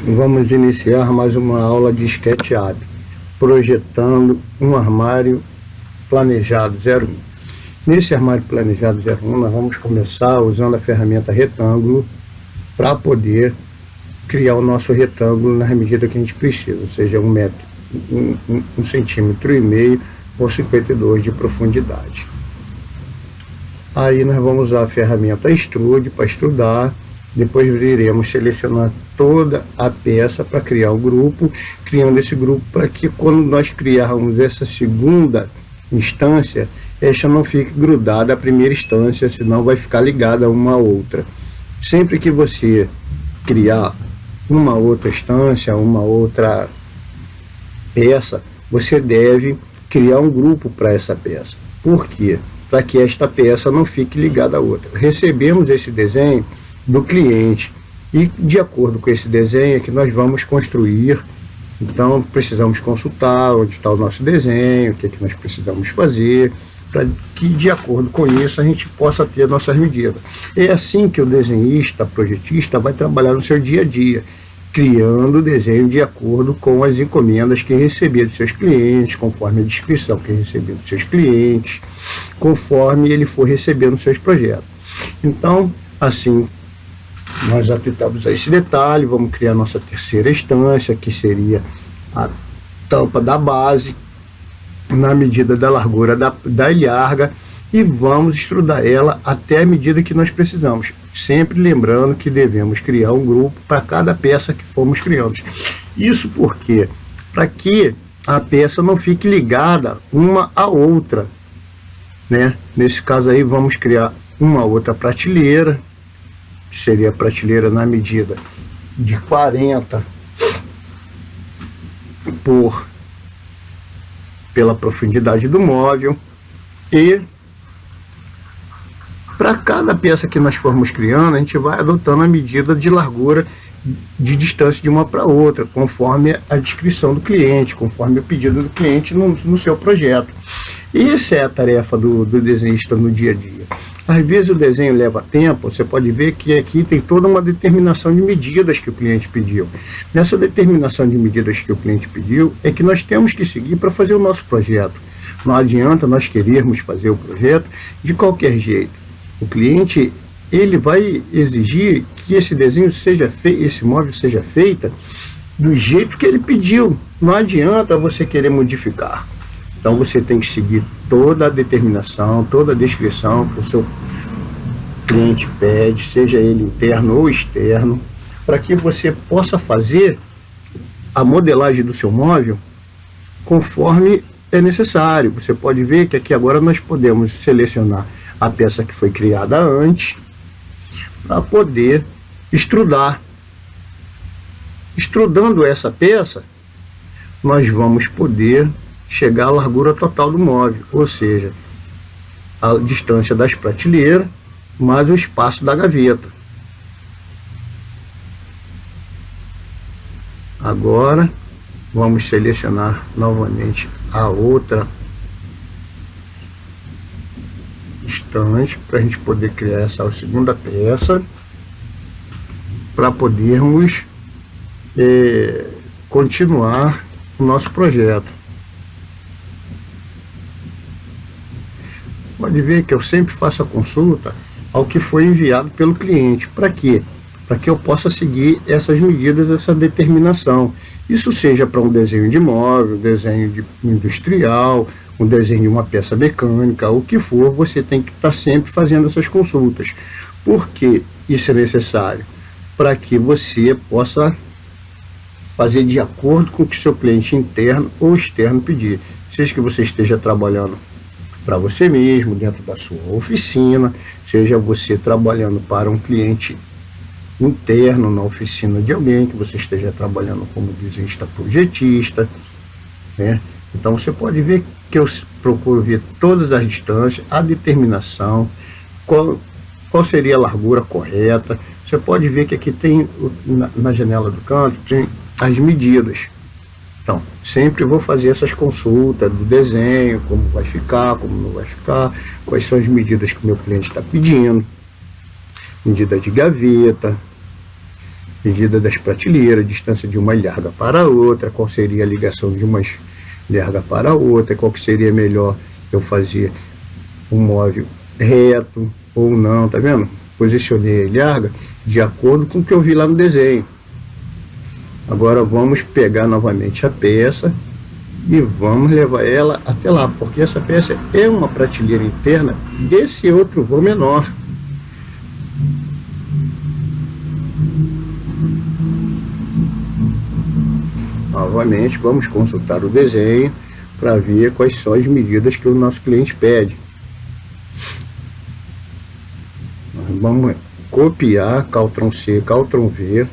Vamos iniciar mais uma aula de SketchUp, projetando um armário planejado 01. Nesse armário planejado 01, nós vamos começar usando a ferramenta retângulo para poder criar o nosso retângulo na medida que a gente precisa, ou seja, 1,5 centímetro por 52 de profundidade. Aí nós vamos usar a ferramenta Extrude para extrudar. Depois iremos selecionar toda a peça para criar um grupo, criando esse grupo para que quando nós criarmos essa segunda instância, esta não fique grudada à primeira instância, senão vai ficar ligada a uma outra. Sempre que você criar uma outra instância, uma outra peça, você deve criar um grupo para essa peça. Por quê? Para que esta peça não fique ligada à outra. Recebemos esse desenho do cliente e de acordo com esse desenho é que nós vamos construir. Então precisamos consultar onde está o nosso desenho, o que é que nós precisamos fazer, para que de acordo com isso a gente possa ter nossas medidas. É assim que o desenhista, projetista vai trabalhar no seu dia a dia, criando o desenho de acordo com as encomendas que receber dos seus clientes, conforme a descrição que receber dos seus clientes, conforme ele for recebendo seus projetos. Então, assim, nós atentamos a esse detalhe. Vamos criar nossa terceira instância, que seria a tampa da base, na medida da largura da ilharga, e vamos extrudar ela até a medida que nós precisamos. Sempre lembrando que devemos criar um grupo para cada peça que formos criando. Isso porque, para que a peça não fique ligada uma à outra, né? Nesse caso aí, vamos criar uma outra prateleira, que seria a prateleira na medida de 40 pela profundidade do móvel. E para cada peça que nós formos criando, a gente vai adotando a medida de largura de distância de uma para outra, conforme a descrição do cliente, conforme o pedido do cliente no seu projeto. E essa é a tarefa do desenhista no dia a dia. Às vezes o desenho leva tempo. Você pode ver que aqui tem toda uma determinação de medidas que o cliente pediu. Nessa determinação de medidas que o cliente pediu é que nós temos que seguir para fazer o nosso projeto. Não adianta nós querermos fazer o projeto de qualquer jeito. O cliente, ele vai exigir que esse desenho seja feito, esse móvel seja feito do jeito que ele pediu. Não adianta você querer modificar. Então você tem que seguir toda a determinação, toda a descrição que o seu cliente pede, seja ele interno ou externo, para que você possa fazer a modelagem do seu móvel conforme é necessário. Você pode ver que aqui agora nós podemos selecionar a peça que foi criada antes para poder extrudar. Extrudando essa peça, nós vamos poder chegar à largura total do móvel, ou seja, a distância das prateleiras mais o espaço da gaveta. Agora vamos selecionar novamente a outra instante para a gente poder criar essa segunda peça, para podermos continuar o nosso projeto. Pode ver que eu sempre faço a consulta ao que foi enviado pelo cliente. Para quê? Para que eu possa seguir essas medidas, essa determinação. Isso seja para um desenho de móvel, desenho industrial, um desenho de uma peça mecânica, o que for, você tem que estar sempre fazendo essas consultas. Por que isso é necessário? Para que você possa fazer de acordo com o que seu cliente interno ou externo pedir. Seja que você esteja trabalhando para você mesmo, dentro da sua oficina, seja você trabalhando para um cliente interno na oficina de alguém, que você esteja trabalhando como desenhista projetista, né? Então você pode ver que eu procuro ver todas as distâncias, a determinação, qual seria a largura correta. Você pode ver que aqui tem, na janela do canto, tem as medidas. Então, sempre vou fazer essas consultas do desenho, como vai ficar, como não vai ficar, quais são as medidas que o meu cliente está pedindo, medida de gaveta, medida das prateleiras, distância de uma ilharga para a outra, qual seria a ligação de uma ilharga para a outra, qual que seria melhor eu fazer um móvel reto ou não, tá vendo? Posicionei a ilharga de acordo com o que eu vi lá no desenho. Agora vamos pegar novamente a peça e vamos levar ela até lá, porque essa peça é uma prateleira interna desse outro vão menor. Novamente vamos consultar o desenho para ver quais são as medidas que o nosso cliente pede. Nós vamos copiar Ctrl C, Ctrl V,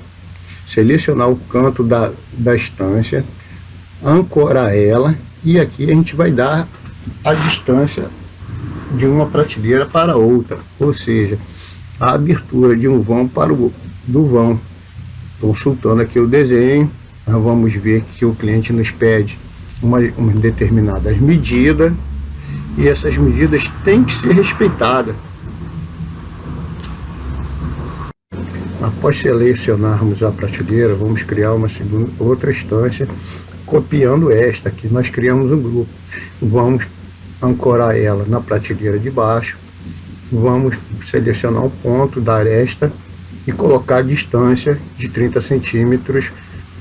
selecionar o canto da estância, ancorar ela, e aqui a gente vai dar a distância de uma prateleira para outra, ou seja, a abertura de um vão para o do vão. Consultando aqui o desenho, nós vamos ver que o cliente nos pede umas determinadas medidas, e essas medidas têm que ser respeitadas. Após selecionarmos a prateleira, vamos criar outra instância, copiando esta. Aqui nós criamos um grupo. Vamos ancorar ela na prateleira de baixo, vamos selecionar um ponto da aresta e colocar a distância de 30 centímetros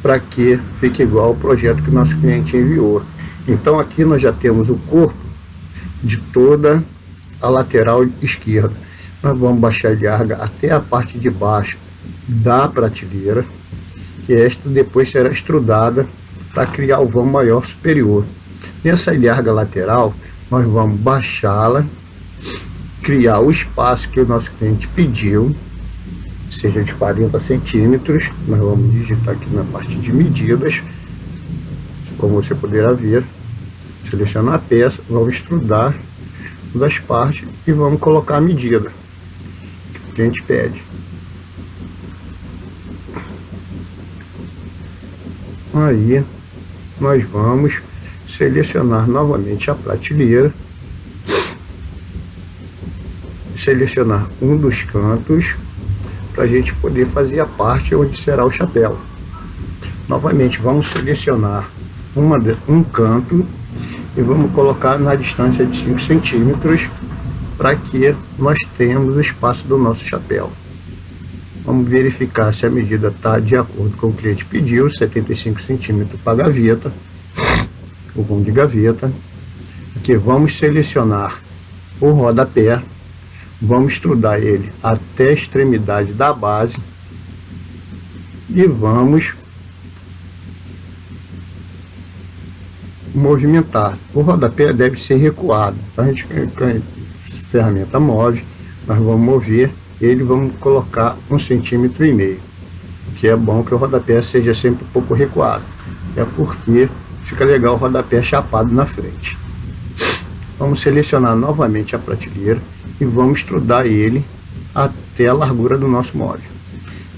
para que fique igual ao projeto que o nosso cliente enviou. Então aqui nós já temos o corpo de toda a lateral esquerda. Nós vamos baixar a ilharga até a parte de baixo da prateleira, que esta depois será estrudada para criar o vão maior superior. Nessa ilharga lateral nós vamos baixá-la, criar o espaço que o nosso cliente pediu, seja de 40 centímetros. Nós vamos digitar aqui na parte de medidas, como você poderá ver, selecionar a peça, vamos estrudar todas as partes e vamos colocar a medida que a gente pede. Aí nós vamos selecionar novamente a prateleira, selecionar um dos cantos para a gente poder fazer a parte onde será o chapéu. Novamente vamos selecionar um canto e vamos colocar na distância de 5 centímetros para que nós tenhamos o espaço do nosso chapéu. Vamos verificar se a medida está de acordo com o que o cliente pediu, 75 centímetros para a gaveta, o vão de gaveta. Aqui vamos selecionar o rodapé, vamos estrudar ele até a extremidade da base e vamos movimentar. O rodapé deve ser recuado. Então, a gente, com a ferramenta move, nós vamos mover ele, vamos colocar 1,5 centímetros, que é bom que o rodapé seja sempre um pouco recuado, é porque fica legal o rodapé chapado na frente. Vamos selecionar novamente a prateleira e vamos estrudar ele até a largura do nosso móvel.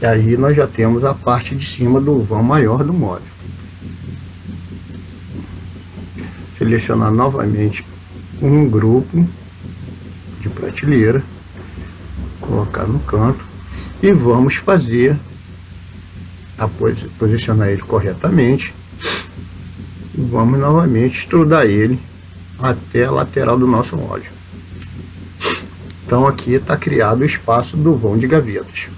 E aí nós já temos a parte de cima do vão maior do móvel. Selecionar novamente um grupo de prateleira, colocar no canto e vamos fazer posicionar ele corretamente e vamos novamente estrudar ele até a lateral do nosso móvel. Então aqui está criado o espaço do vão de gavetas.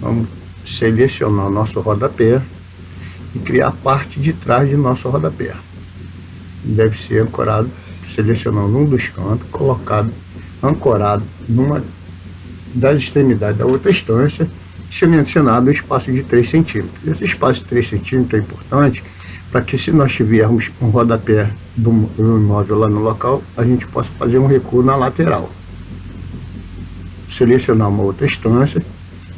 Vamos selecionar o nosso rodapé e criar a parte de trás de nosso rodapé. Deve ser ancorado, selecionando um dos cantos, colocado ancorado numa das extremidades da outra estância, selecionado um espaço de 3 centímetros. Esse espaço de 3 centímetros é importante para que, se nós tivermos um rodapé do imóvel lá no local, a gente possa fazer um recuo na lateral. Selecionar uma outra estância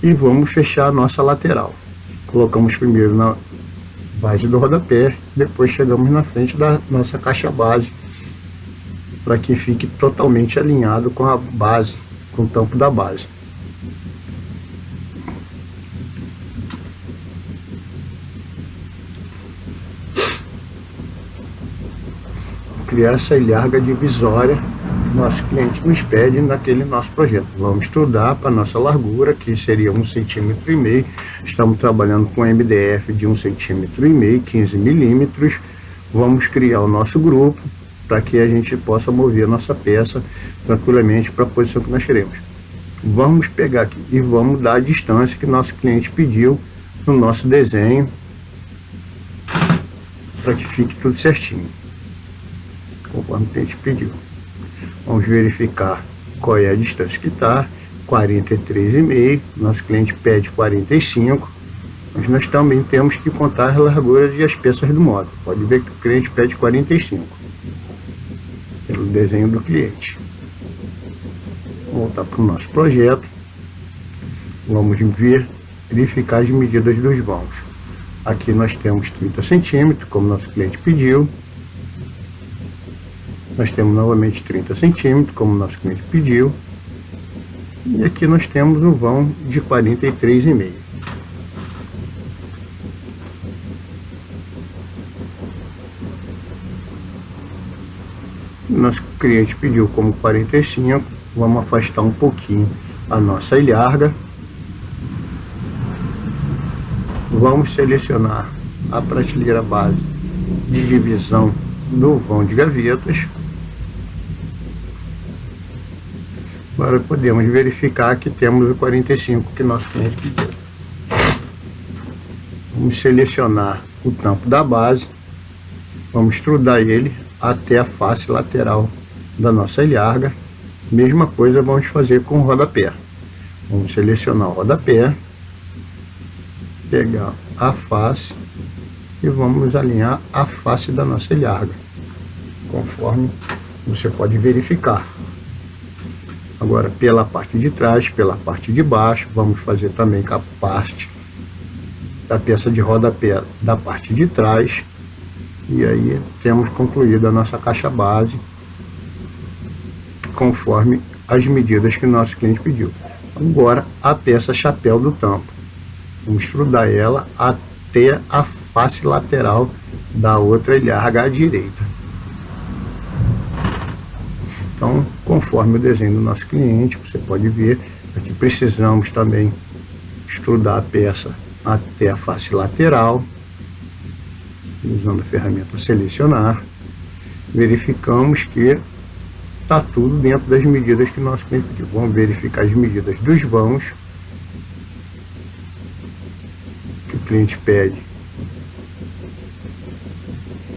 e vamos fechar a nossa lateral. Colocamos primeiro na base do rodapé, depois chegamos na frente da nossa caixa base, para que fique totalmente alinhado com a base, com o tampo da base. Criar essa ilharga divisória nosso cliente nos pede naquele nosso projeto. Vamos estudar para nossa largura, que seria 1,5 cm. Estamos trabalhando com MDF de 1,5 cm, 15 milímetros. Vamos criar o nosso grupo para que a gente possa mover a nossa peça tranquilamente para a posição que nós queremos. Vamos pegar aqui e vamos dar a distância que nosso cliente pediu no nosso desenho, para que fique tudo certinho, conforme o cliente pediu. Vamos verificar qual é a distância que está, 43,5, nosso cliente pede 45, mas nós também temos que contar as larguras e as peças do módulo. Pode ver que o cliente pede 45, pelo desenho do cliente. Vamos voltar para o nosso projeto, vamos verificar as medidas dos vãos. Aqui nós temos 30 centímetros, como nosso cliente pediu. Nós temos novamente 30 centímetros, como nosso cliente pediu. E aqui nós temos um vão de 43,5. Nosso cliente pediu como 45. Vamos afastar um pouquinho a nossa ilharga. Vamos selecionar a prateleira base de divisão do vão de gavetas. Agora podemos verificar que temos o 45 que nosso cliente pediu. Vamos selecionar o tampo da base. Vamos estrudar ele até a face lateral da nossa ilharga. Mesma coisa vamos fazer com o rodapé. Vamos selecionar o rodapé, pegar a face e vamos alinhar a face da nossa ilharga, conforme você pode verificar. Agora, pela parte de trás, pela parte de baixo, vamos fazer também com a parte da peça de rodapé da parte de trás. E aí temos concluído a nossa caixa base, conforme as medidas que o nosso cliente pediu. Agora, a peça chapéu do tampo. Vamos estrudar ela até a face lateral da outra ilharga à direita. Então, conforme o desenho do nosso cliente, você pode ver, aqui precisamos também estrudar a peça até a face lateral, usando a ferramenta selecionar. Verificamos que está tudo dentro das medidas que o nosso cliente pediu. Vamos verificar as medidas dos vãos, que o cliente pede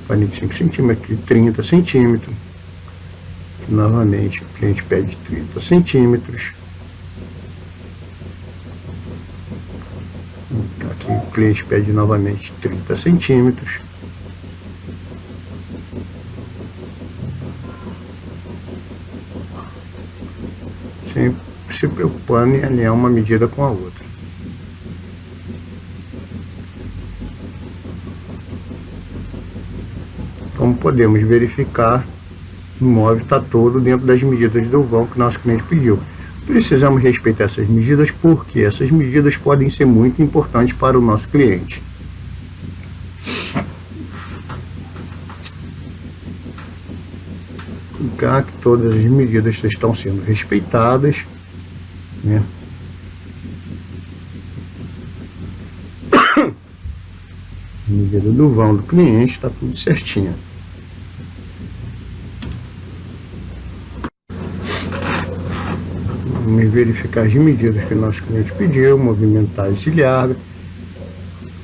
45 centímetros e 30 centímetros. Novamente o cliente pede 30 centímetros. Aqui o cliente pede novamente 30 centímetros. Sempre se preocupando em alinhar uma medida com a outra. Como podemos verificar, o móvel está todo dentro das medidas do vão que nosso cliente pediu. Precisamos respeitar essas medidas porque essas medidas podem ser muito importantes para o nosso cliente. Clicar que todas as medidas estão sendo respeitadas, né? A medida do vão do cliente está tudo certinho. Vamos verificar as medidas que o nosso cliente pediu, movimentar as ilhargas.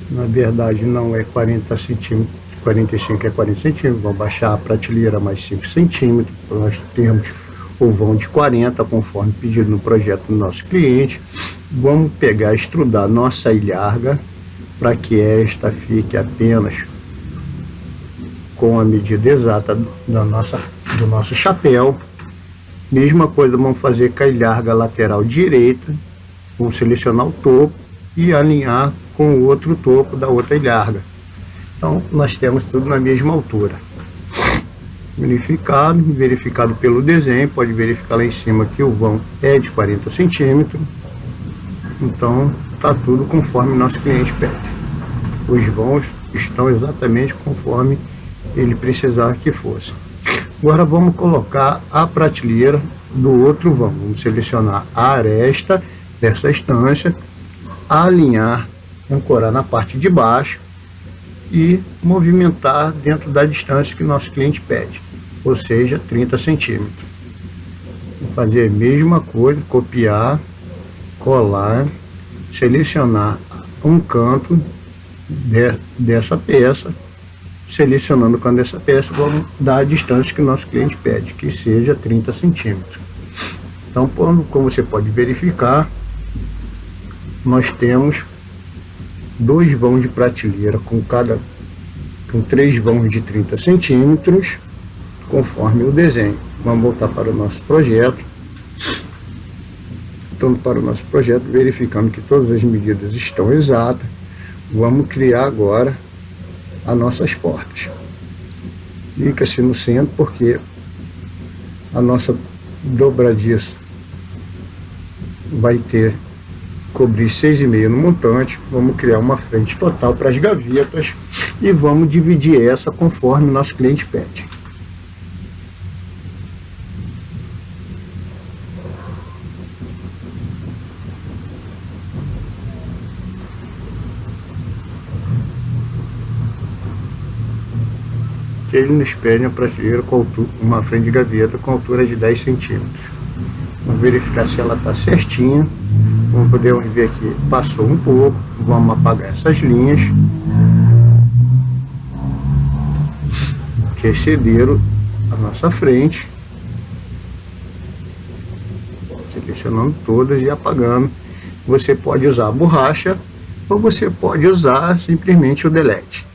Na verdade não é 40 centímetros, 45 é 40 centímetros. Vamos baixar a prateleira mais 5 centímetros. Nós temos o vão de 40, conforme pedido no projeto do nosso cliente. Vamos pegar e estrudar nossa ilharga para que esta fique apenas com a medida exata do nosso chapéu. Mesma coisa vamos fazer com a ilharga lateral direita. Vamos selecionar o topo e alinhar com o outro topo da outra ilharga. Então nós temos tudo na mesma altura. Verificado pelo desenho, pode verificar lá em cima que o vão é de 40 centímetros. Então está tudo conforme o nosso cliente pede. Os vãos estão exatamente conforme ele precisar que fosse. Agora vamos colocar a prateleira do outro vão. Vamos selecionar a aresta dessa estância, alinhar, ancorar na parte de baixo e movimentar dentro da distância que nosso cliente pede, ou seja, 30 centímetros. Vou fazer a mesma coisa, copiar, colar, selecionar um canto dessa peça. Selecionando o canto dessa peça, vamos dar a distância que o nosso cliente pede, que seja 30 centímetros. Então, como você pode verificar, nós temos 2 vãos de prateleira com 3 vãos de 30 centímetros, conforme o desenho. Vamos voltar para o nosso projeto. Voltando para o nosso projeto, verificando que todas as medidas estão exatas, vamos criar agora as nossas portas. Clica-se no centro, porque a nossa dobradiça vai cobrir 6,5 no montante. Vamos criar uma frente total para as gavetas e vamos dividir essa conforme o nosso cliente pede. Que ele nos pede uma prateleira com uma frente de gaveta com altura de 10 centímetros. Vamos verificar se ela está certinha. Vamos poder ver aqui, passou um pouco. Vamos apagar essas linhas que excederam a nossa frente, selecionando todas e apagando. Você pode usar a borracha ou você pode usar simplesmente o delete.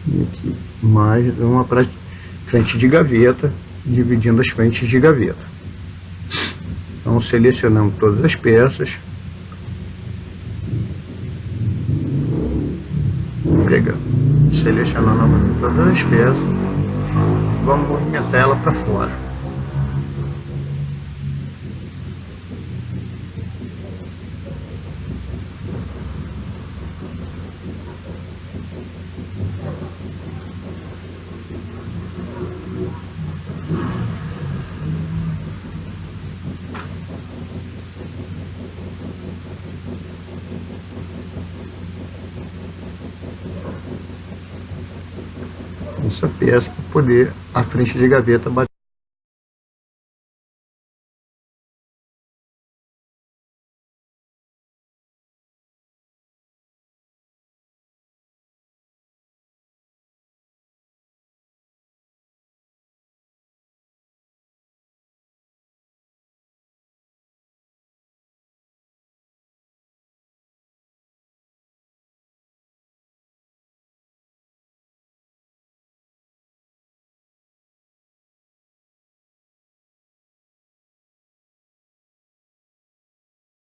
Aqui mais uma frente de gaveta, dividindo as frentes de gaveta. Então selecionamos todas as peças, selecionando todas as peças, vamos movimentar ela para fora. Essa peça para poder a frente de gaveta bater.